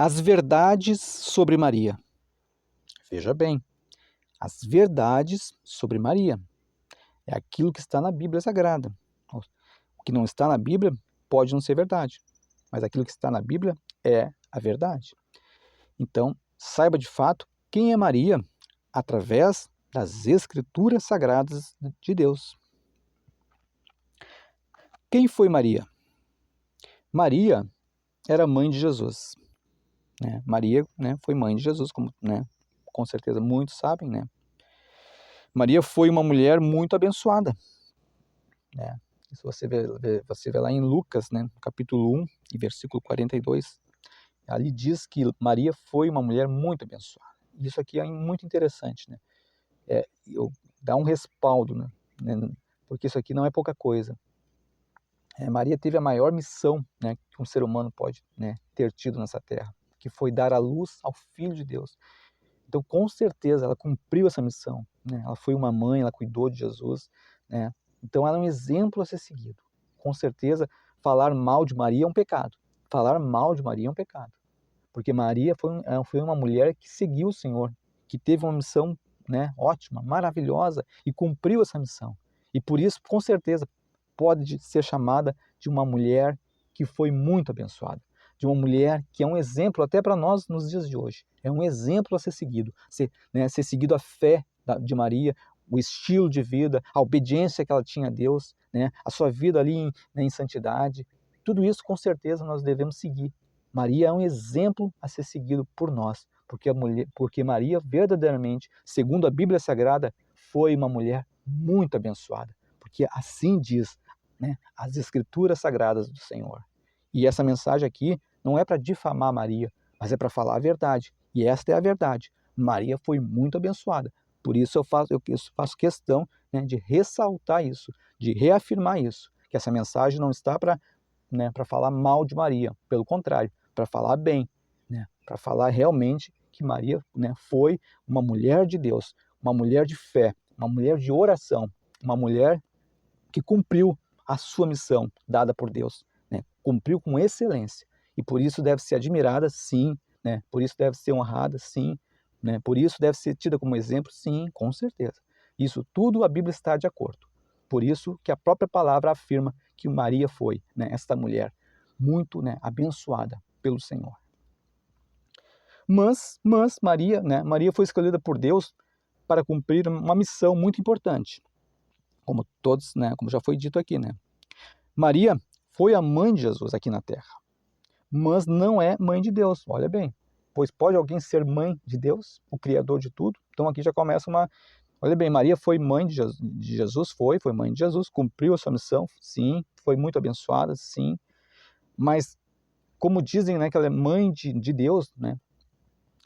As verdades sobre Maria. Veja bem, as verdades sobre Maria. É aquilo que está na Bíblia Sagrada. O que não está na Bíblia pode não ser verdade, mas aquilo que está na Bíblia é a verdade. Então, saiba de fato quem é Maria através das Escrituras Sagradas de Deus. Quem foi Maria? Maria era mãe de Jesus. Maria, foi mãe de Jesus, como com certeza muitos sabem. Maria foi uma mulher muito abençoada. Se você vê lá em Lucas, capítulo 1, e versículo 42, ali diz que Maria foi uma mulher muito abençoada. Isso aqui é muito interessante, dá um respaldo, porque isso aqui não é pouca coisa. Maria teve a maior missão que um ser humano pode ter tido nessa terra, que foi dar a luz ao Filho de Deus. Então, com certeza, ela cumpriu essa missão. Ela foi uma mãe, ela cuidou de Jesus. Então, ela é um exemplo a ser seguido. Com certeza, falar mal de Maria é um pecado. Falar mal de Maria é um pecado. Porque Maria foi uma mulher que seguiu o Senhor, que teve uma missão ótima, maravilhosa, e cumpriu essa missão. E por isso, com certeza, pode ser chamada de uma mulher que foi muito abençoada, de uma mulher que é um exemplo até para nós nos dias de hoje. É um exemplo a ser seguido, ser seguido a fé de Maria, o estilo de vida, a obediência que ela tinha a Deus, a sua vida ali em santidade. Tudo isso, com certeza, nós devemos seguir. Maria é um exemplo a ser seguido por nós, porque Maria, verdadeiramente, segundo a Bíblia Sagrada, foi uma mulher muito abençoada, porque assim diz as Escrituras Sagradas do Senhor. E essa mensagem aqui não é para difamar Maria, mas é para falar a verdade. E esta é a verdade. Maria foi muito abençoada. Por isso eu faço questão de ressaltar isso, de reafirmar isso, que essa mensagem não está para falar mal de Maria, pelo contrário, para falar bem, para falar realmente que Maria foi uma mulher de Deus, uma mulher de fé, uma mulher de oração, uma mulher que cumpriu a sua missão dada por Deus, cumpriu com excelência, e por isso deve ser admirada, sim, por isso deve ser honrada, sim, por isso deve ser tida como exemplo, sim, com certeza. Isso tudo a Bíblia está de acordo. Por isso que a própria palavra afirma que Maria foi esta mulher muito abençoada pelo Senhor. Mas Maria foi escolhida por Deus para cumprir uma missão muito importante. Como todos, como já foi dito aqui, Maria foi a mãe de Jesus aqui na Terra, mas não é mãe de Deus. Olha bem, pois pode alguém ser mãe de Deus, o Criador de tudo? Então aqui já começa uma... Olha bem, Maria foi mãe de Jesus, foi mãe de Jesus, cumpriu a sua missão, sim, foi muito abençoada, sim, mas como dizem, que ela é mãe de Deus,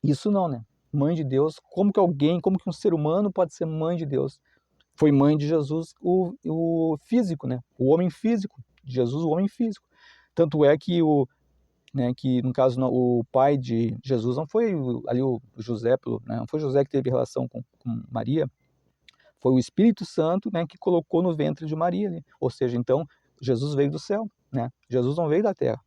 isso não, mãe de Deus, como que um ser humano pode ser mãe de Deus? Foi mãe de Jesus, o físico, o homem físico, Jesus, o homem físico. Tanto é que que no caso o pai de Jesus não foi ali o José, não foi José que teve relação com Maria, foi o Espírito Santo que colocou no ventre de Maria ali. Ou seja, então Jesus veio do céu, Jesus não veio da terra,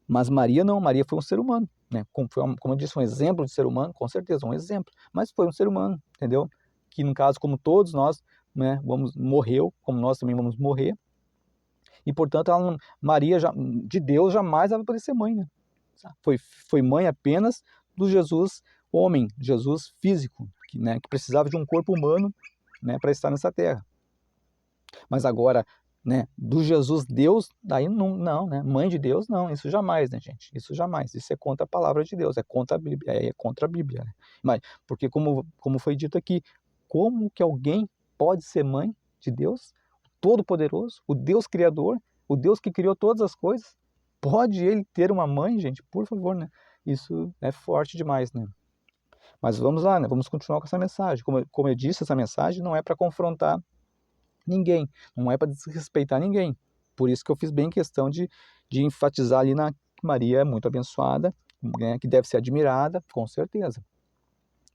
mas Maria não, Maria foi um ser humano, como eu disse, um exemplo de ser humano, com certeza, um exemplo, mas foi um ser humano, entendeu? Que no caso, como todos nós, morreu, como nós também vamos morrer, e portanto Maria de Deus jamais vai poder ser mãe, foi mãe apenas do Jesus homem, Jesus físico, que precisava de um corpo humano para estar nessa terra. Mas agora, do Jesus Deus, daí não, mãe de Deus não, isso jamais, gente, isso jamais, isso é contra a palavra de Deus, é contra a Bíblia, Mas, porque como foi dito aqui, como que alguém pode ser mãe de Deus, Todo-Poderoso, o Deus Criador, o Deus que criou todas as coisas? Pode ele ter uma mãe, gente? Por favor, Isso é forte demais, Mas vamos lá, vamos continuar com essa mensagem. Como eu disse, essa mensagem não é para confrontar ninguém, não é para desrespeitar ninguém. Por isso que eu fiz bem questão de enfatizar ali na Maria é muito abençoada, que deve ser admirada, com certeza,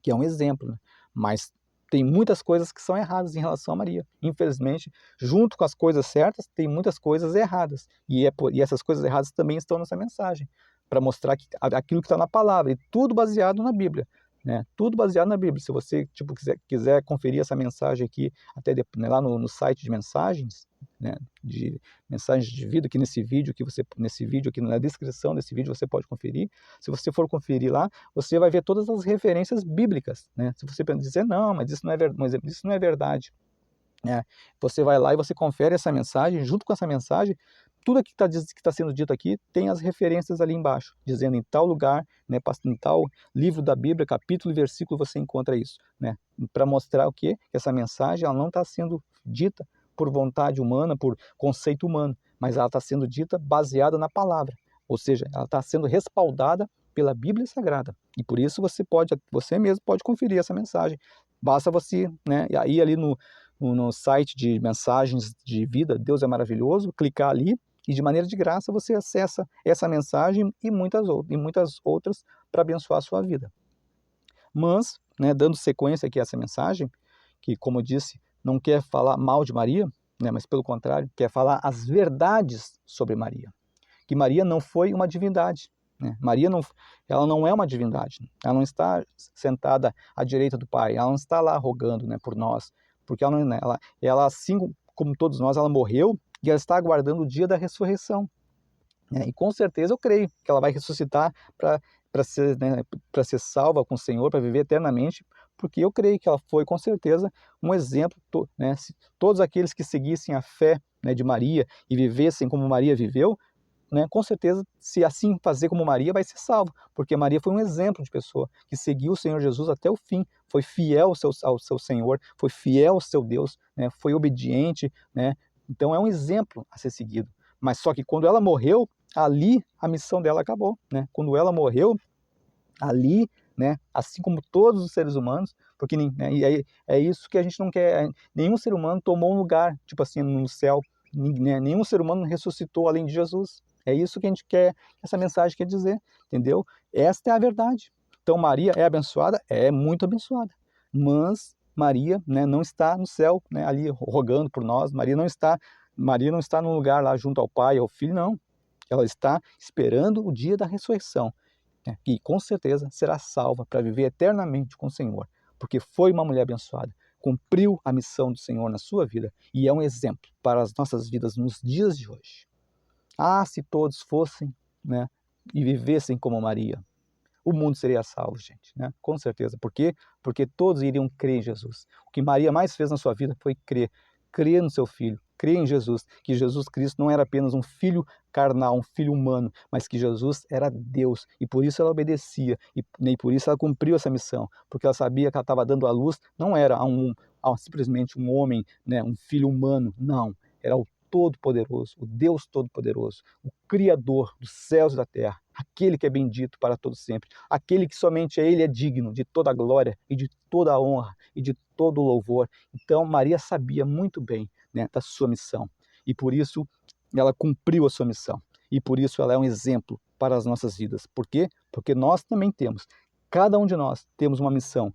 que é um exemplo, mas Tem muitas coisas que são erradas em relação a Maria. Infelizmente, junto com as coisas certas, tem muitas coisas erradas. E essas coisas erradas também estão nessa mensagem, para mostrar aquilo que está na palavra, e tudo baseado na Bíblia. Né? Tudo baseado na Bíblia. Se você quiser conferir essa mensagem aqui, até depois, lá no site de mensagens, né, de mensagens de vida, aqui nesse vídeo aqui na descrição desse vídeo você pode conferir. Se você for conferir lá, você vai ver todas as referências bíblicas. Né? Se você dizer, não, mas isso não é verdade. Né? Você vai lá e você confere essa mensagem, junto com essa mensagem, tudo que está sendo dito aqui tem as referências ali embaixo, dizendo em tal lugar, né, em tal livro da Bíblia, capítulo e versículo, você encontra isso. Né? Para mostrar o quê? Que essa mensagem ela não está sendo dita por vontade humana, por conceito humano, mas ela está sendo dita baseada na palavra. Ou seja, ela está sendo respaldada pela Bíblia Sagrada. E por isso você mesmo pode conferir essa mensagem. Basta você, né, ir ali no site de mensagens de vida, Deus é Maravilhoso, clicar ali e de maneira de graça você acessa essa mensagem e muitas outras para abençoar a sua vida. Mas, né, dando sequência aqui a essa mensagem, que como eu disse, não quer falar mal de Maria, né, mas pelo contrário, quer falar as verdades sobre Maria. Que Maria não foi uma divindade. Né? Maria ela não é uma divindade. Ela não está sentada à direita do Pai. Ela não está lá rogando, né, por nós. Porque ela, assim como todos nós, ela morreu e ela está aguardando o dia da ressurreição. Né? E com certeza eu creio que ela vai ressuscitar para ser salva com o Senhor, para viver eternamente, porque eu creio que ela foi com certeza um exemplo. Né? Se todos aqueles que seguissem a fé, né, de Maria e vivessem como Maria viveu, né, com certeza, se assim fazer como Maria, vai ser salvo, porque Maria foi um exemplo de pessoa que seguiu o Senhor Jesus até o fim, foi fiel ao seu Senhor, foi fiel ao seu Deus, né, foi obediente, né, então é um exemplo a ser seguido. Mas só que quando ela morreu, ali a missão dela acabou. Né? Quando ela morreu, ali, né, assim como todos os seres humanos, porque né, é isso que a gente não quer, nenhum ser humano tomou um lugar, tipo assim, no céu, né, nenhum ser humano ressuscitou além de Jesus. É isso que a gente quer, essa mensagem quer dizer, entendeu? Esta é a verdade. Então Maria é abençoada? É muito abençoada. Mas Maria, né, não está no céu, né, ali rogando por nós. Maria não está num lugar lá junto ao Pai, ao Filho, não. Ela está esperando o dia da ressurreição. Né, e com certeza será salva para viver eternamente com o Senhor. Porque foi uma mulher abençoada. Cumpriu a missão do Senhor na sua vida. E é um exemplo para as nossas vidas nos dias de hoje. Ah, se todos fossem, né, e vivessem como Maria, o mundo seria salvo, gente, né? Com certeza. Por quê? Porque todos iriam crer em Jesus. O que Maria mais fez na sua vida foi crer no seu filho, crer em Jesus, que Jesus Cristo não era apenas um filho carnal, um filho humano, mas que Jesus era Deus, e por isso ela obedecia, e por isso ela cumpriu essa missão, porque ela sabia que ela estava dando à luz, não era simplesmente um homem, né, um filho humano, não, era o Todo-Poderoso, o Deus Todo-Poderoso, o Criador dos céus e da terra, aquele que é bendito para todo sempre, aquele que somente Ele é digno de toda a glória e de toda a honra e de todo o louvor. Então Maria sabia muito bem, né, da sua missão, e por isso ela cumpriu a sua missão, e por isso ela é um exemplo para as nossas vidas. Por quê? Porque nós também temos, cada um de nós temos uma missão,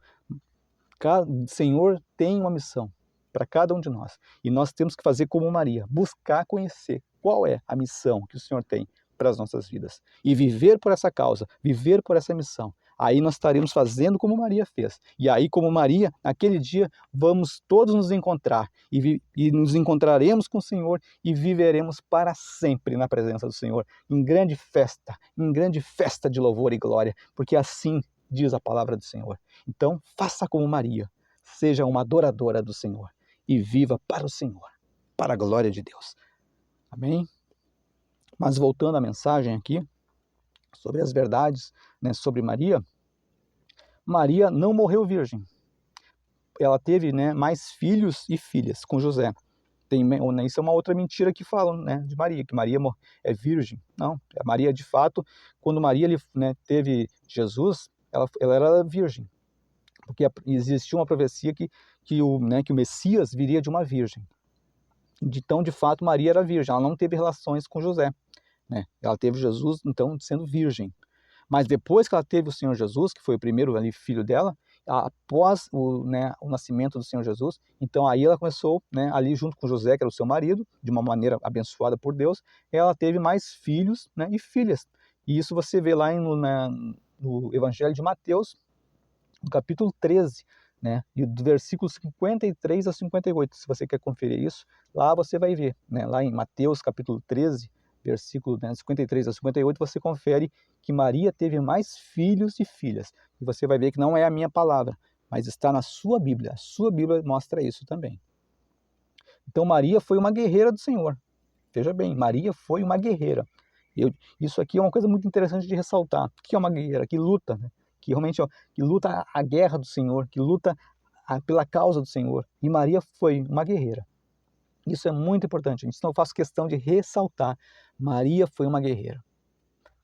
o Senhor tem uma missão para cada um de nós. E nós temos que fazer como Maria, buscar conhecer qual é a missão que o Senhor tem para as nossas vidas. E viver por essa causa, viver por essa missão. Aí nós estaremos fazendo como Maria fez. E aí, como Maria, naquele dia, vamos todos nos encontrar. E nos encontraremos com o Senhor e viveremos para sempre na presença do Senhor. Em grande festa de louvor e glória. Porque assim diz a palavra do Senhor. Então, faça como Maria. Seja uma adoradora do Senhor. E viva para o Senhor, para a glória de Deus. Amém? Mas voltando à mensagem aqui, sobre as verdades, né, sobre Maria, Maria não morreu virgem. Ela teve, né, mais filhos e filhas com José. Isso é uma outra mentira que falam, né, de Maria, que Maria é virgem. Não, Maria de fato, quando Maria, né, teve Jesus, ela era virgem. Porque existia uma profecia que o Messias viria de uma virgem. Então, de fato, Maria era virgem, ela não teve relações com José. Né? Ela teve Jesus, então, sendo virgem. Mas depois que ela teve o Senhor Jesus, que foi o primeiro ali, filho dela, após o nascimento do Senhor Jesus. Então aí ela começou, né, ali junto com José, que era o seu marido, de uma maneira abençoada por Deus, ela teve mais filhos, né, e filhas. E isso você vê lá no Evangelho de Mateus, no capítulo 13, né, e do versículo 53 a 58. Se você quer conferir isso, lá você vai ver, né, lá em Mateus capítulo 13, versículo 53 a 58, você confere que Maria teve mais filhos e filhas. E você vai ver que não é a minha palavra, mas está na sua Bíblia. A sua Bíblia mostra isso também. Então Maria foi uma guerreira do Senhor. Veja bem, Maria foi uma guerreira. Isso aqui é uma coisa muito interessante de ressaltar. O que é uma guerreira? Que luta, né? Que realmente que luta a guerra do Senhor, que luta pela causa do Senhor. E Maria foi uma guerreira. Isso é muito importante. Então eu faço questão de ressaltar. Maria foi uma guerreira.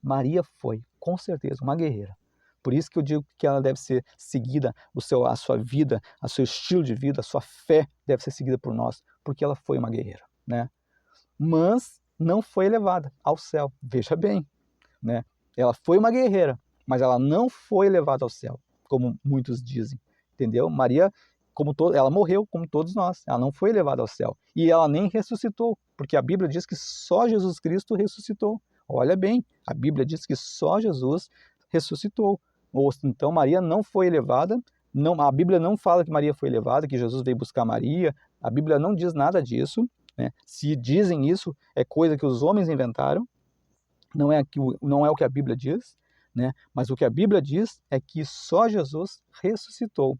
Maria foi, com certeza, uma guerreira. Por isso que eu digo que ela deve ser seguida, a sua vida, o seu estilo de vida, a sua fé deve ser seguida por nós, porque ela foi uma guerreira, né? Mas não foi elevada ao céu. Veja bem, né? Ela foi uma guerreira, mas ela não foi elevada ao céu, como muitos dizem, entendeu? Maria, ela morreu como todos nós, ela não foi elevada ao céu. E ela nem ressuscitou, porque a Bíblia diz que só Jesus Cristo ressuscitou. Olha bem, a Bíblia diz que só Jesus ressuscitou. Ou então Maria não foi elevada, não, a Bíblia não fala que Maria foi elevada, que Jesus veio buscar Maria, a Bíblia não diz nada disso, né? Se dizem isso, é coisa que os homens inventaram, não é o que a Bíblia diz, né? Mas o que a Bíblia diz é que só Jesus ressuscitou.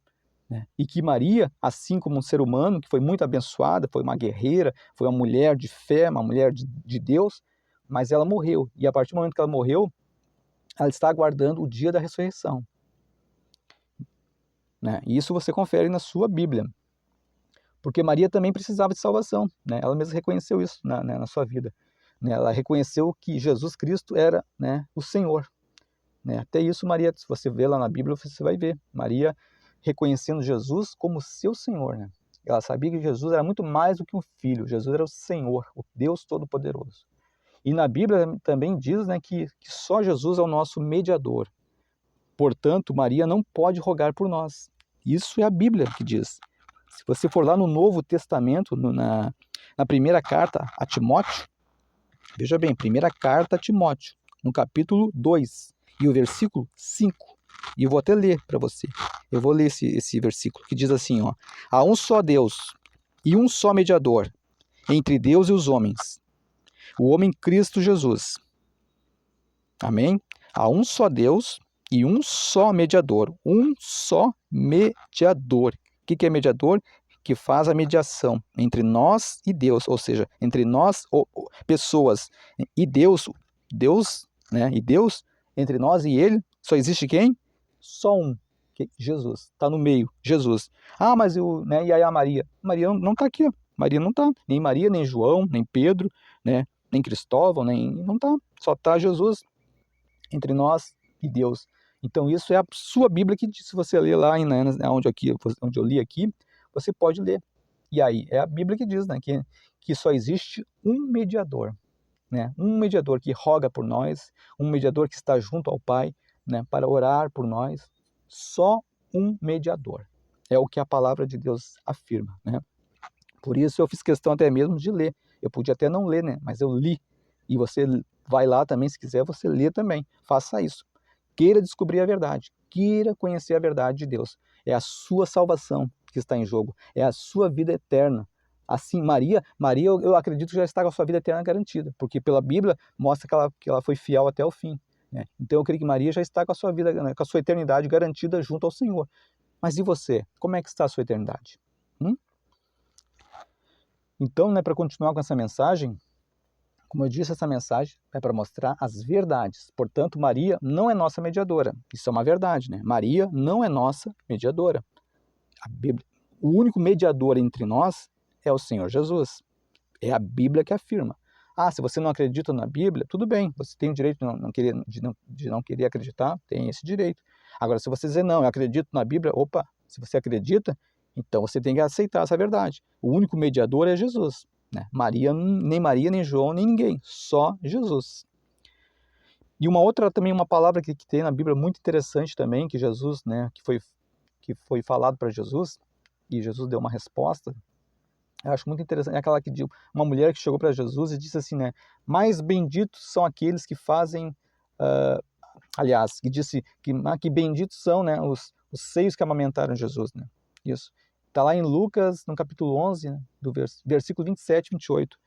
Né? E que Maria, assim como um ser humano, que foi muito abençoada, foi uma guerreira, foi uma mulher de fé, uma mulher de Deus, mas ela morreu. E a partir do momento que ela morreu, ela está aguardando o dia da ressurreição. Né? E isso você confere na sua Bíblia. Porque Maria também precisava de salvação. Né? Ela mesma reconheceu isso na sua vida. Né? Ela reconheceu que Jesus Cristo era, né, o Senhor. Né? Até isso, Maria, se você vê lá na Bíblia, você vai ver. Maria reconhecendo Jesus como seu Senhor. Né? Ela sabia que Jesus era muito mais do que um filho. Jesus era o Senhor, o Deus Todo-Poderoso. E na Bíblia também diz, né, que só Jesus é o nosso mediador. Portanto, Maria não pode rogar por nós. Isso é a Bíblia que diz. Se você for lá no Novo Testamento, na primeira carta a Timóteo, veja bem, primeira carta a Timóteo, no capítulo 2, e o versículo 5, e eu vou até ler para você. Eu vou ler esse versículo, que diz assim, ó: há um só Deus e um só mediador entre Deus e os homens, o homem Cristo Jesus. Amém? Há um só Deus e um só mediador. Um só mediador. O que é mediador? Que faz a mediação entre nós e Deus, ou seja, entre nós, pessoas, e Deus, né? E Deus, entre nós e Ele, só existe quem? Só um, Jesus. Está no meio, Jesus. Ah, mas né, e aí a Maria? Maria não está aqui, ó. Maria não está. Nem Maria, nem João, nem Pedro, né? Nem Cristóvão, não está. Só está Jesus entre nós e Deus. Então isso é a sua Bíblia que, se você ler lá onde eu li aqui, você pode ler. E aí é a Bíblia que diz, né, que só existe um mediador, né, um mediador que roga por nós, um mediador que está junto ao Pai, né, para orar por nós. Só um mediador. É o que a palavra de Deus afirma, né? Por isso eu fiz questão até mesmo de ler. Eu podia até não ler, né, mas eu li. E você vai lá também, se quiser, você lê também. Faça isso. Queira descobrir a verdade. Queira conhecer a verdade de Deus. É a sua salvação que está em jogo. É a sua vida eterna. Assim, Maria, eu acredito que já está com a sua vida eterna garantida, porque pela Bíblia mostra que ela foi fiel até o fim. Né? Então eu creio que Maria já está com a sua vida, com a sua eternidade garantida junto ao Senhor. Mas e você? Como é que está a sua eternidade? Então, né, para continuar com essa mensagem, como eu disse, essa mensagem é para mostrar as verdades. Portanto, Maria não é nossa mediadora. Isso é uma verdade, né? Maria não é nossa mediadora. O único mediador entre nós é o Senhor Jesus. É a Bíblia que afirma. Ah, se você não acredita na Bíblia, tudo bem, você tem o direito de não querer acreditar, tem esse direito. Agora, se você dizer, não, eu acredito na Bíblia, opa, se você acredita, então você tem que aceitar essa verdade. O único mediador é Jesus. Né? Maria, nem João, nem ninguém, só Jesus. E uma outra também, uma palavra que tem na Bíblia muito interessante também, que Jesus, né, que foi falado para Jesus, e Jesus deu uma resposta, eu acho muito interessante, é aquela que uma mulher que chegou para Jesus e disse assim, né, mais benditos são aqueles que fazem, aliás, que disse que benditos são, né, os seios que amamentaram Jesus, né, isso. Está lá em Lucas, no capítulo 11, né, do versículo 27 e 28.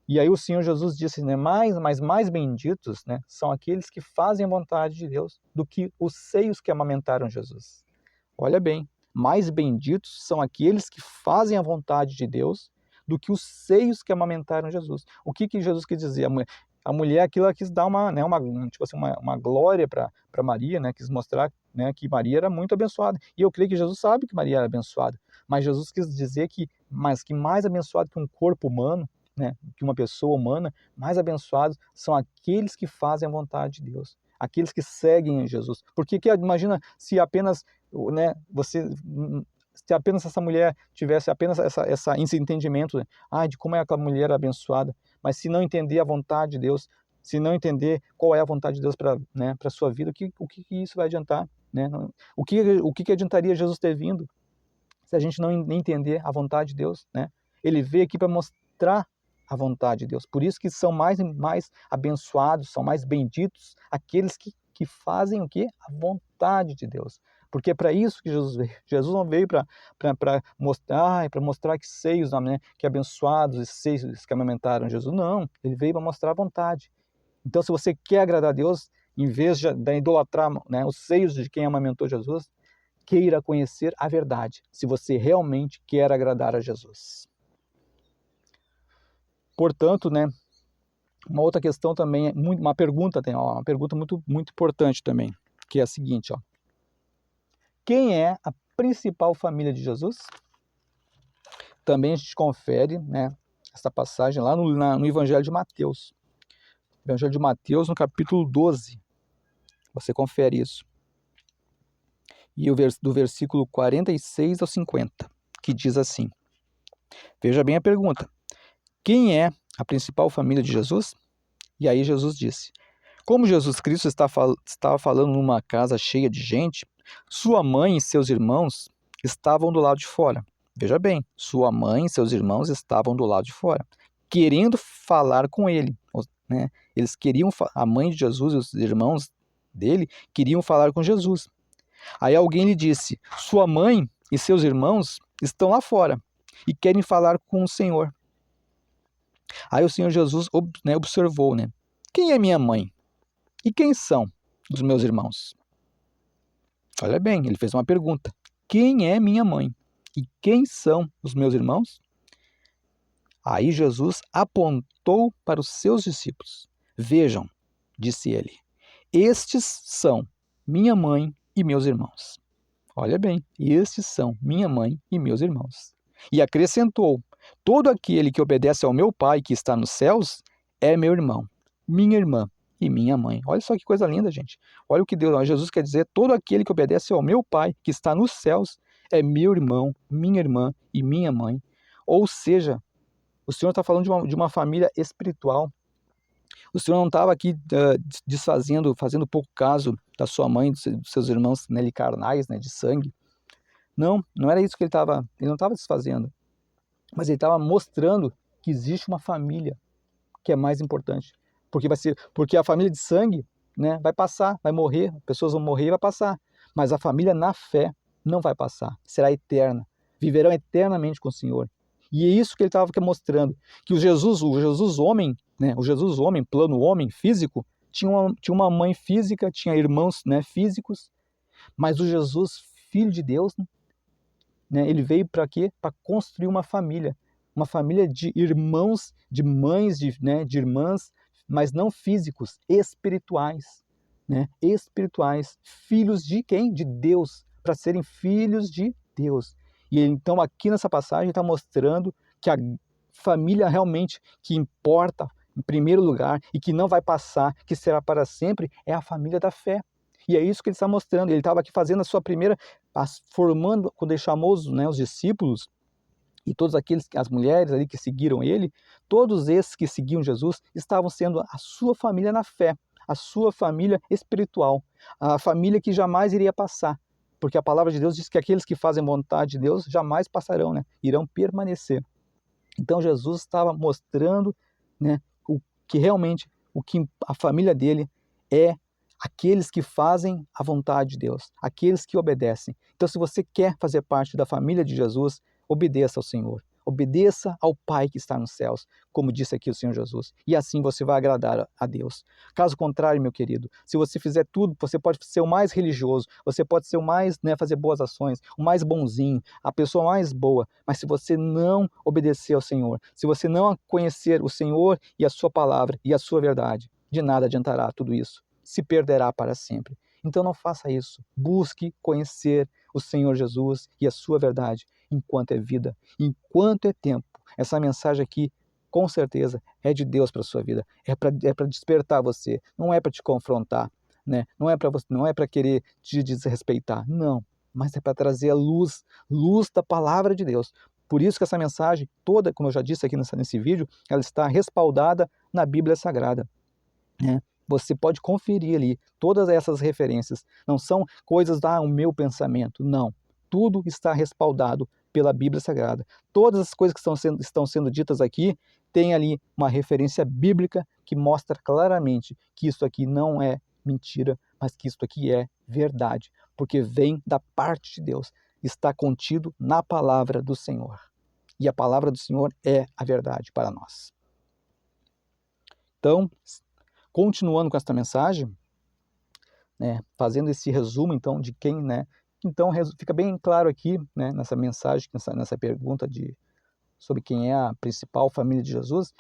E aí o Senhor Jesus disse, né, mas mais benditos, né, são aqueles que fazem a vontade de Deus do que os seios que amamentaram Jesus. Olha bem, mais benditos são aqueles que fazem a vontade de Deus do que os seios que amamentaram Jesus. O que Jesus quis dizer? A mulher aquilo ela quis dar tipo assim, uma glória para Maria, né, quis mostrar, né, que Maria era muito abençoada. E eu creio que Jesus sabe que Maria era abençoada, mas Jesus quis dizer que mais abençoado que um corpo humano, né, que uma pessoa humana, mais abençoados são aqueles que fazem a vontade de Deus, aqueles que seguem Jesus. Porque imagina se apenas, né, se apenas essa mulher tivesse apenas esse entendimento, né, de como é aquela mulher abençoada, mas se não entender a vontade de Deus, se não entender qual é a vontade de Deus para, né, para a sua vida, o que isso vai adiantar? Né? O que adiantaria Jesus ter vindo se a gente não entender a vontade de Deus? Né? Ele veio aqui para mostrar a vontade de Deus. Por isso que são mais abençoados, são mais benditos aqueles que fazem o quê? A vontade de Deus. Porque é para isso que Jesus veio. Jesus não veio para mostrar que seios, né, que abençoados os seios que amamentaram Jesus. Não, ele veio para mostrar a vontade. Então, se você quer agradar a Deus, em vez de idolatrar, né, os seios de quem amamentou Jesus, queira conhecer a verdade, se você realmente quer agradar a Jesus. Portanto, né, uma outra questão também, uma pergunta muito, muito importante também, que é a seguinte, ó. Quem é a principal família de Jesus? Também a gente confere, né, essa passagem lá no Evangelho de Mateus. Evangelho de Mateus, no capítulo 12. Você confere isso. E do versículo 46 ao 50, que diz assim. Veja bem a pergunta. Quem é a principal família de Jesus? E aí Jesus disse, como Jesus Cristo estava falando numa casa cheia de gente, sua mãe e seus irmãos estavam do lado de fora. Veja bem, sua mãe e seus irmãos estavam do lado de fora, querendo falar com ele. Né? Eles queriam, a mãe de Jesus e os irmãos dele queriam falar com Jesus. Aí alguém lhe disse, sua mãe e seus irmãos estão lá fora e querem falar com o Senhor. Aí o Senhor Jesus, né, observou, né? Quem é minha mãe? E quem são os meus irmãos? Olha bem, ele fez uma pergunta. Quem é minha mãe? E quem são os meus irmãos? Aí Jesus apontou para os seus discípulos. Vejam, disse ele, estes são minha mãe e meus irmãos. Olha bem, estes são minha mãe e meus irmãos. E acrescentou, todo aquele que obedece ao meu Pai que está nos céus é meu irmão, minha irmã e minha mãe. Olha só que coisa linda, gente. Olha o que Jesus quer dizer, todo aquele que obedece ao meu Pai que está nos céus é meu irmão, minha irmã e minha mãe. Ou seja, o Senhor está falando de uma família espiritual. O Senhor não estava aqui fazendo pouco caso da sua mãe, dos seus irmãos, né, carnais, né, de sangue. Não era isso que ele não estava desfazendo. Mas ele estava mostrando que existe uma família que é mais importante. Porque a família de sangue, né, vai passar, vai morrer, pessoas vão morrer e vai passar. Mas a família na fé não vai passar, será eterna. Viverão eternamente com o Senhor. E é isso que ele estava mostrando, que o Jesus homem, né, o Jesus homem, plano homem, físico, tinha uma mãe física, tinha irmãos, né, físicos, mas o Jesus, filho de Deus, né, ele veio para quê? Para construir uma família de irmãos, de mães, de irmãs, mas não físicos, espirituais, né, espirituais, filhos de quem? De Deus, para serem filhos de Deus. E então aqui nessa passagem está mostrando que a família realmente que importa em primeiro lugar e que não vai passar, que será para sempre, é a família da fé. E é isso que ele está mostrando. Ele estava aqui fazendo a sua primeira, formando, quando ele chamou os discípulos e todos as mulheres ali que seguiram ele, todos esses que seguiam Jesus estavam sendo a sua família na fé, a sua família espiritual, a família que jamais iria passar. Porque a palavra de Deus diz que aqueles que fazem vontade de Deus jamais passarão, né? Irão permanecer. Então Jesus estava mostrando, né, o que realmente, o que a família dele é aqueles que fazem a vontade de Deus, aqueles que obedecem. Então, se você quer fazer parte da família de Jesus, obedeça ao Senhor. Obedeça ao Pai que está nos céus, como disse aqui o Senhor Jesus. E assim você vai agradar a Deus. Caso contrário, meu querido, se você fizer tudo, você pode ser o mais religioso, você pode ser o mais, né, fazer boas ações, o mais bonzinho, a pessoa mais boa. Mas se você não obedecer ao Senhor, se você não conhecer o Senhor e a sua palavra e a sua verdade, de nada adiantará tudo isso. Se perderá para sempre. Então não faça isso. Busque conhecer o Senhor Jesus e a sua verdade enquanto é vida, enquanto é tempo. Essa mensagem aqui, com certeza, é de Deus para a sua vida. É para despertar você. Não é para te confrontar, né? Não é para querer te desrespeitar. Não. Mas é para trazer a luz da palavra de Deus. Por isso que essa mensagem toda, como eu já disse aqui nesse vídeo, ela está respaldada na Bíblia Sagrada, né? Você pode conferir ali todas essas referências. Não são coisas o meu pensamento. Não. Tudo está respaldado pela Bíblia Sagrada. Todas as coisas que estão sendo ditas aqui têm ali uma referência bíblica que mostra claramente que isso aqui não é mentira, mas que isso aqui é verdade, porque vem da parte de Deus. Está contido na palavra do Senhor. E a palavra do Senhor é a verdade para nós. Então, continuando com esta mensagem, né, fazendo esse resumo, então, de quem, né, então fica bem claro aqui, né, nessa mensagem, nessa pergunta sobre quem é a principal família de Jesus,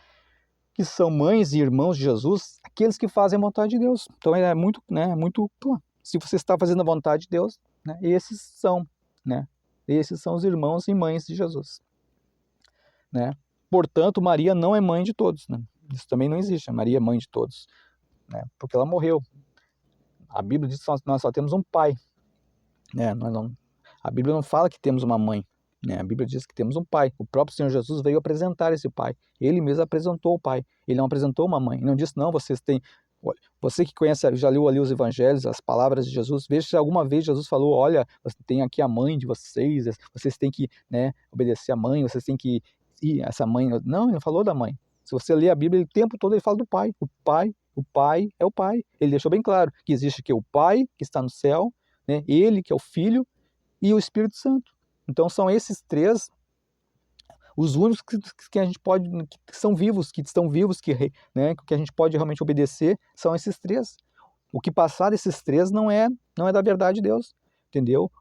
que são mães e irmãos de Jesus, aqueles que fazem a vontade de Deus. Então é muito, né, muito claro. Se você está fazendo a vontade de Deus, né, esses são os irmãos e mães de Jesus, né? Portanto, Maria não é mãe de todos, né? Isso também não existe. A Maria é mãe de todos, né? Porque ela morreu. A Bíblia diz que nós só temos um pai, né? A Bíblia não fala que temos uma mãe, né? A Bíblia diz que temos um pai. O próprio Senhor Jesus veio apresentar esse pai. Ele mesmo apresentou o pai. Ele não apresentou uma mãe. Ele não disse, não, vocês têm... Você que conhece, já leu ali os evangelhos, as palavras de Jesus, veja se alguma vez Jesus falou, olha, você tem aqui a mãe de vocês têm que, né, obedecer a mãe, vocês têm que ir essa mãe. Não, ele não falou da mãe. Se você ler a Bíblia, o tempo todo ele fala do pai. O pai é o pai. Ele deixou bem claro que existe aqui o pai que está no céu, né, ele que é o Filho e o Espírito Santo. Então são esses três os únicos que a gente pode, que são vivos, que estão vivos, né, que a gente pode realmente obedecer, são esses três. O que passar desses três não é da verdade de Deus, entendeu?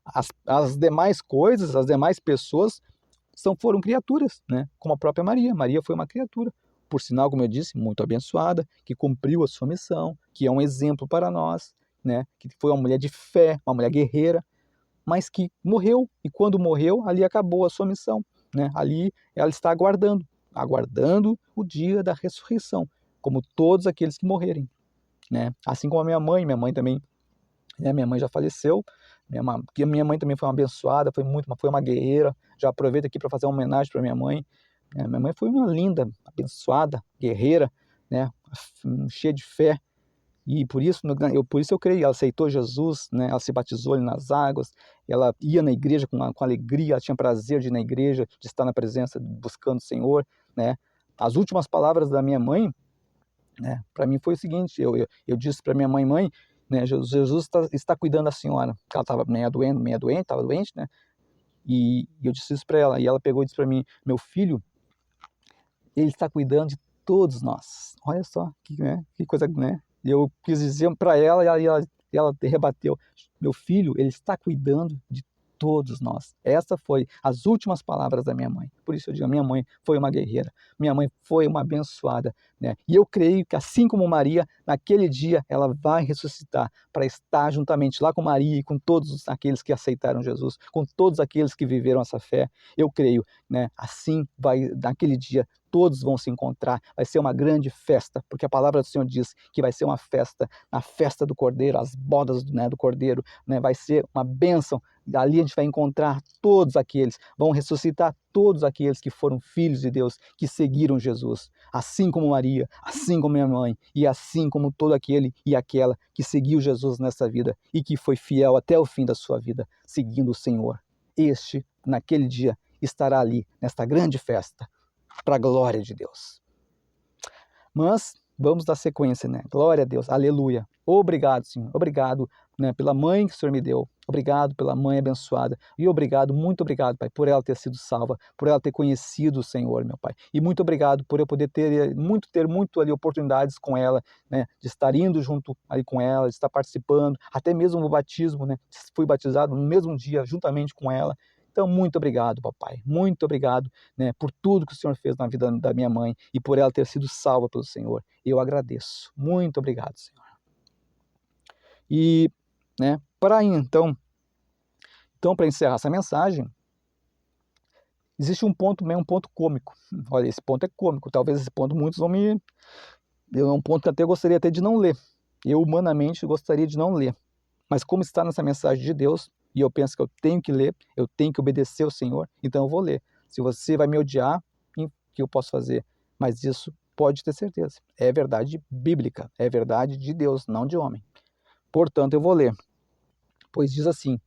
As demais coisas, as demais pessoas foram criaturas, né? Como a própria Maria. Maria foi uma criatura, por sinal, como eu disse, muito abençoada, que cumpriu a sua missão, que é um exemplo para nós, né? Que foi uma mulher de fé, uma mulher guerreira, mas que morreu, e quando morreu, ali acabou a sua missão, né? Ali ela está aguardando o dia da ressurreição, como todos aqueles que morrerem, né? Assim como a minha mãe também, né? Minha mãe já faleceu, minha mãe também foi uma abençoada, foi uma guerreira. Já aproveito aqui para fazer uma homenagem para minha mãe. Minha mãe foi uma linda, abençoada, guerreira, né? Cheia de fé. E por isso eu creio, ela aceitou Jesus, né? Ela se batizou ali nas águas, ela ia na igreja com alegria, ela tinha prazer de ir na igreja, de estar na presença, buscando o Senhor, né? As últimas palavras da minha mãe, né, para mim foi o seguinte, eu disse para minha mãe, né, Jesus está cuidando da senhora, porque ela estava meio doente, estava doente, né? E eu disse isso para ela, e ela pegou e disse para mim, meu filho, ele está cuidando de todos nós. Olha só, que coisa, né? E eu quis dizer para ela, e ela rebateu, meu filho, ele está cuidando de todos nós. Essas foram as últimas palavras da minha mãe. Por isso eu digo, minha mãe foi uma guerreira, minha mãe foi uma abençoada, né? E eu creio que assim como Maria, naquele dia ela vai ressuscitar para estar juntamente lá com Maria e com todos aqueles que aceitaram Jesus, com todos aqueles que viveram essa fé. Eu creio, né? Assim vai, naquele dia, todos vão se encontrar, vai ser uma grande festa, porque a palavra do Senhor diz que vai ser uma festa, a festa do Cordeiro, as bodas, né, do Cordeiro, né, vai ser uma bênção. Ali a gente vai encontrar todos aqueles, vão ressuscitar todos aqueles que foram filhos de Deus, que seguiram Jesus, assim como Maria, assim como minha mãe, e assim como todo aquele e aquela que seguiu Jesus nessa vida e que foi fiel até o fim da sua vida, seguindo o Senhor. Este, naquele dia, estará ali, nesta grande festa, para a glória de Deus. Mas vamos dar sequência, né? Glória a Deus, aleluia. Obrigado, Senhor. Obrigado, né, pela mãe que o Senhor me deu. Obrigado pela mãe abençoada. E obrigado, muito obrigado, Pai, por ela ter sido salva, por ela ter conhecido o Senhor, meu Pai. E muito obrigado por eu poder ter muito ali oportunidades com ela, né, de estar indo junto ali com ela, de estar participando, até mesmo no batismo, né? Fui batizado no mesmo dia, juntamente com ela. Então, muito obrigado, papai. Muito obrigado, né, por tudo que o Senhor fez na vida da minha mãe e por ela ter sido salva pelo Senhor. Eu agradeço. Muito obrigado, Senhor. E, né, para então para encerrar essa mensagem, existe um ponto cômico. Olha, esse ponto é cômico. Talvez esse ponto muitos vão me... É um ponto que até eu gostaria até de não ler. Eu, humanamente, gostaria de não ler. Mas como está nessa mensagem de Deus, e eu penso que eu tenho que ler, eu tenho que obedecer ao Senhor, então eu vou ler. Se você vai me odiar, o que eu posso fazer? Mas isso pode ter certeza. É verdade bíblica, é verdade de Deus, não de homem. Portanto, eu vou ler. Pois diz assim: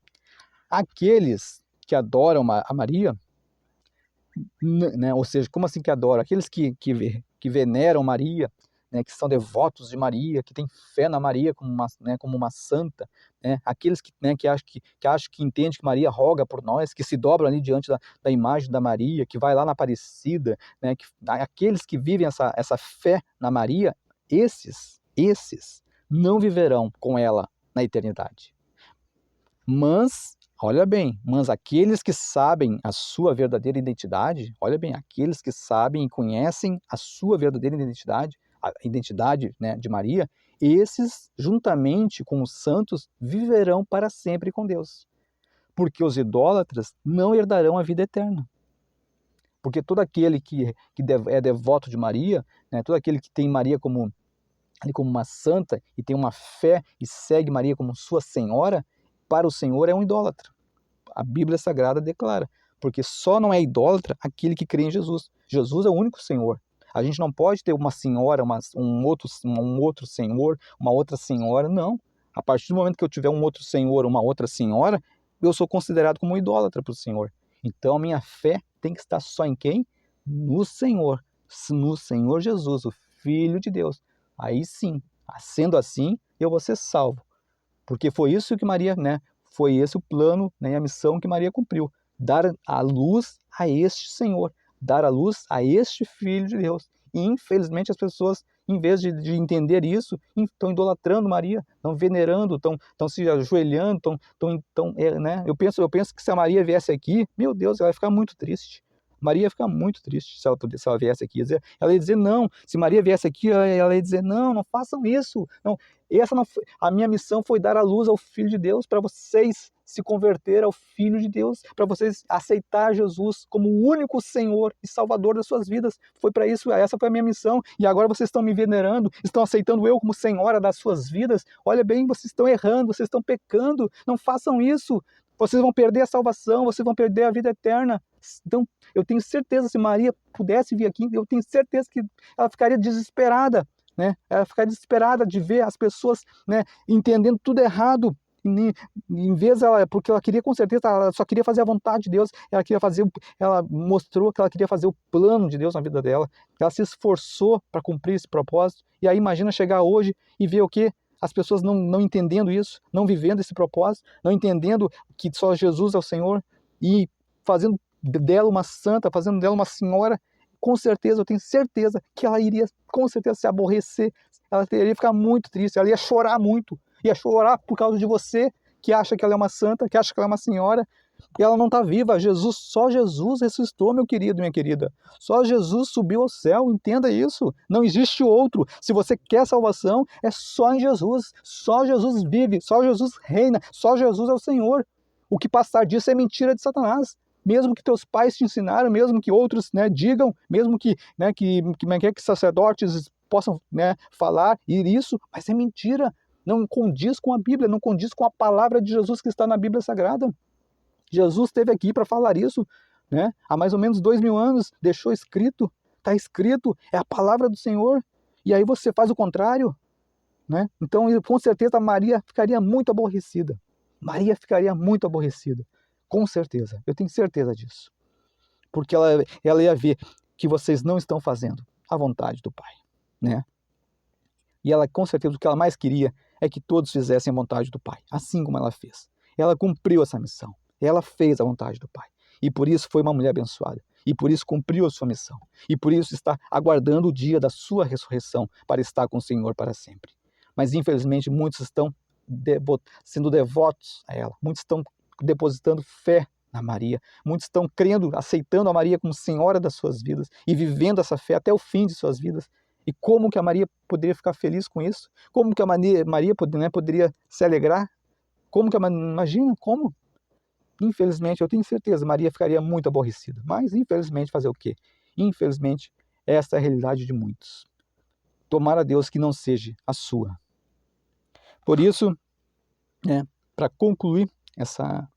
aqueles que adoram a Maria, né, ou seja, como assim que adoram? Aqueles que veneram Maria, né, que são devotos de Maria, que têm fé na Maria como uma santa, né, aqueles que acham que entendem que Maria roga por nós, que se dobram ali diante da imagem da Maria, que vai lá na Aparecida, né, aqueles que vivem essa fé na Maria, esses não viverão com ela na eternidade. Mas, olha bem, aqueles que sabem a sua verdadeira identidade, olha bem, aqueles que sabem e conhecem a sua verdadeira identidade, a identidade, né, de Maria, esses, juntamente com os santos, viverão para sempre com Deus. Porque os idólatras não herdarão a vida eterna. Porque todo aquele que é devoto de Maria, né, todo aquele que tem Maria como uma santa e tem uma fé e segue Maria como sua senhora, para o Senhor é um idólatra. A Bíblia Sagrada declara, porque só não é idólatra aquele que crê em Jesus. Jesus é o único Senhor. A gente não pode ter uma senhora, um outro senhor, uma outra senhora, não. A partir do momento que eu tiver um outro senhor, uma outra senhora, eu sou considerado como um idólatra para o Senhor. Então a minha fé tem que estar só em quem? No Senhor Jesus, o Filho de Deus. Aí sim, sendo assim, eu vou ser salvo. Porque foi isso que Maria, né? Foi esse o plano, né, a missão que Maria cumpriu. Dar a luz a este Senhor. Dar a luz a este Filho de Deus. E infelizmente as pessoas, em vez de entender isso, estão idolatrando Maria, estão venerando, estão se ajoelhando, né? Eu penso que se a Maria viesse aqui, meu Deus, ela ia ficar muito triste. Maria ia ficar muito triste se ela viesse aqui. Ela ia dizer não. Se Maria viesse aqui, ela ia dizer não façam isso. Não, a minha missão foi dar a luz ao Filho de Deus, para vocês se converter ao Filho de Deus, para vocês aceitar Jesus como o único Senhor e Salvador das suas vidas. Foi para isso, essa foi a minha missão. E agora vocês estão me venerando, estão aceitando eu como Senhora das suas vidas. Olha bem, vocês estão errando, vocês estão pecando. Não façam isso. Vocês vão perder a salvação, vocês vão perder a vida eterna. Então, eu tenho certeza, se Maria pudesse vir aqui, eu tenho certeza que ela ficaria desesperada, né? Ela ficaria desesperada de ver as pessoas, né, entendendo tudo errado. Em vez porque ela queria, com certeza, ela só queria fazer a vontade de Deus, ela mostrou que ela queria fazer o plano de Deus na vida dela. Ela se esforçou para cumprir esse propósito. E aí imagina chegar hoje e ver o quê? As pessoas não entendendo isso, não vivendo esse propósito, não entendendo que só Jesus é o Senhor e fazendo dela uma santa, fazendo dela uma senhora. Com certeza, eu tenho certeza que ela iria, com certeza, se aborrecer, ela iria ficar muito triste, ela ia chorar muito, ia chorar por causa de você, que acha que ela é uma santa, que acha que ela é uma senhora, e ela não está viva. Só Jesus ressuscitou, meu querido, minha querida. Só Jesus subiu ao céu, entenda isso. Não existe outro. Se você quer salvação, é só em Jesus. Só Jesus vive, só Jesus reina, só Jesus é o Senhor. O que passar disso é mentira de Satanás. Mesmo que teus pais te ensinaram, mesmo que outros, né, digam, mesmo que, né, que sacerdotes possam, né, falar isso, mas é mentira. Não condiz com a Bíblia, não condiz com a palavra de Jesus que está na Bíblia Sagrada. Jesus esteve aqui para falar isso, né? Há mais ou menos 2000 anos, deixou escrito, está escrito, é a palavra do Senhor. E aí você faz o contrário, né? Então, com certeza, Maria ficaria muito aborrecida. Maria ficaria muito aborrecida, com certeza. Eu tenho certeza disso. Porque ela ia ver que vocês não estão fazendo a vontade do Pai, né? E ela, com certeza, o que ela mais queria é que todos fizessem a vontade do Pai, assim como ela fez. Ela cumpriu essa missão. Ela fez a vontade do Pai. E por isso foi uma mulher abençoada. E por isso cumpriu a sua missão. E por isso está aguardando o dia da sua ressurreição para estar com o Senhor para sempre. Mas, infelizmente, muitos estão sendo devotos a ela. Muitos estão depositando fé na Maria. Muitos estão crendo, aceitando a Maria como Senhora das suas vidas e vivendo essa fé até o fim de suas vidas. E como que a Maria poderia ficar feliz com isso? Como que a Maria, né, poderia se alegrar? Como que imagina, como? Infelizmente, eu tenho certeza, Maria ficaria muito aborrecida. Mas, infelizmente, fazer o quê? Infelizmente, esta é a realidade de muitos. Tomara a Deus que não seja a sua. Por isso, né, para concluir essa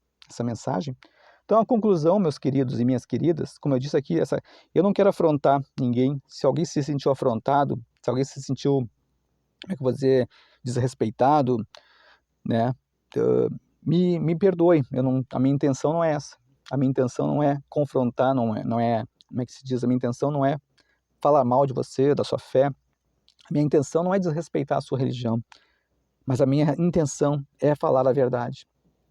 mensagem, então a conclusão, meus queridos e minhas queridas, como eu disse aqui, eu não quero afrontar ninguém. Se alguém se sentiu afrontado, se alguém se sentiu, como é que eu vou dizer, desrespeitado, né, me perdoe. A minha intenção não é essa. A minha intenção não é confrontar, não é, como é que se diz, a minha intenção não é falar mal de você, da sua fé. A minha intenção não é desrespeitar a sua religião, mas a minha intenção é falar a verdade.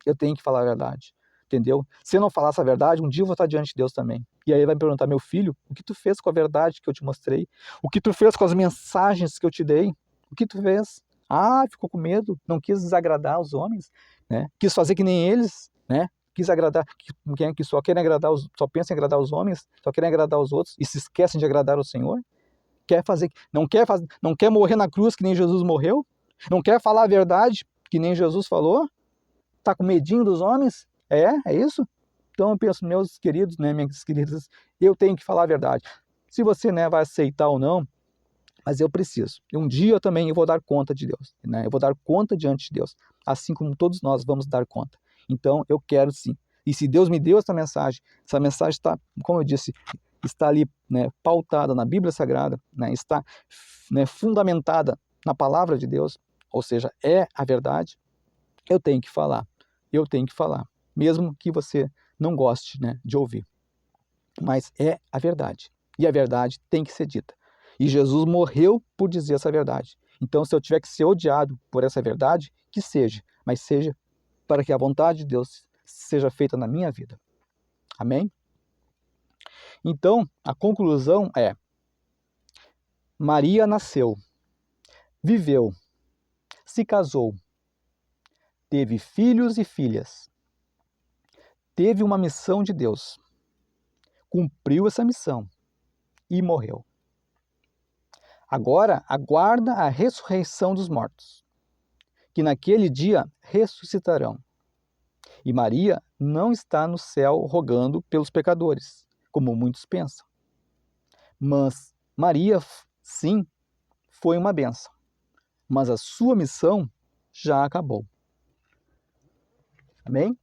Eu tenho que falar a verdade, entendeu? Se eu não falar essa verdade, um dia eu vou estar diante de Deus também. E aí ele vai me perguntar, meu filho, o que tu fez com a verdade que eu te mostrei? O que tu fez com as mensagens que eu te dei? O que tu fez? Ah, ficou com medo, não quis desagradar os homens, né? Quis fazer que nem eles, né? Quis agradar, que só querem agradar, só pensam em agradar os homens, só querem agradar os outros e se esquecem de agradar o Senhor? Não quer morrer na cruz que nem Jesus morreu? Não quer falar a verdade que nem Jesus falou? Tá com medinho dos homens? É isso? Então eu penso, meus queridos, né, minhas queridas, eu tenho que falar a verdade. Se você, né, vai aceitar ou não, mas eu preciso. E um dia eu também vou dar conta de Deus, né? Eu vou dar conta diante de Deus, assim como todos nós vamos dar conta. Então eu quero sim. E se Deus me deu essa mensagem está, como eu disse, está ali, né, pautada na Bíblia Sagrada, né, está, né, fundamentada na palavra de Deus, ou seja, é a verdade, eu tenho que falar. Eu tenho que falar, mesmo que você não goste, né, de ouvir. Mas é a verdade. E a verdade tem que ser dita. E Jesus morreu por dizer essa verdade. Então, se eu tiver que ser odiado por essa verdade, que seja, mas seja para que a vontade de Deus seja feita na minha vida. Amém? Então, a conclusão é: Maria nasceu, viveu, se casou, teve filhos e filhas, teve uma missão de Deus, cumpriu essa missão e morreu. Agora aguarda a ressurreição dos mortos, que naquele dia ressuscitarão. E Maria não está no céu rogando pelos pecadores, como muitos pensam. Mas Maria, sim, foi uma bênção, mas a sua missão já acabou. Amém?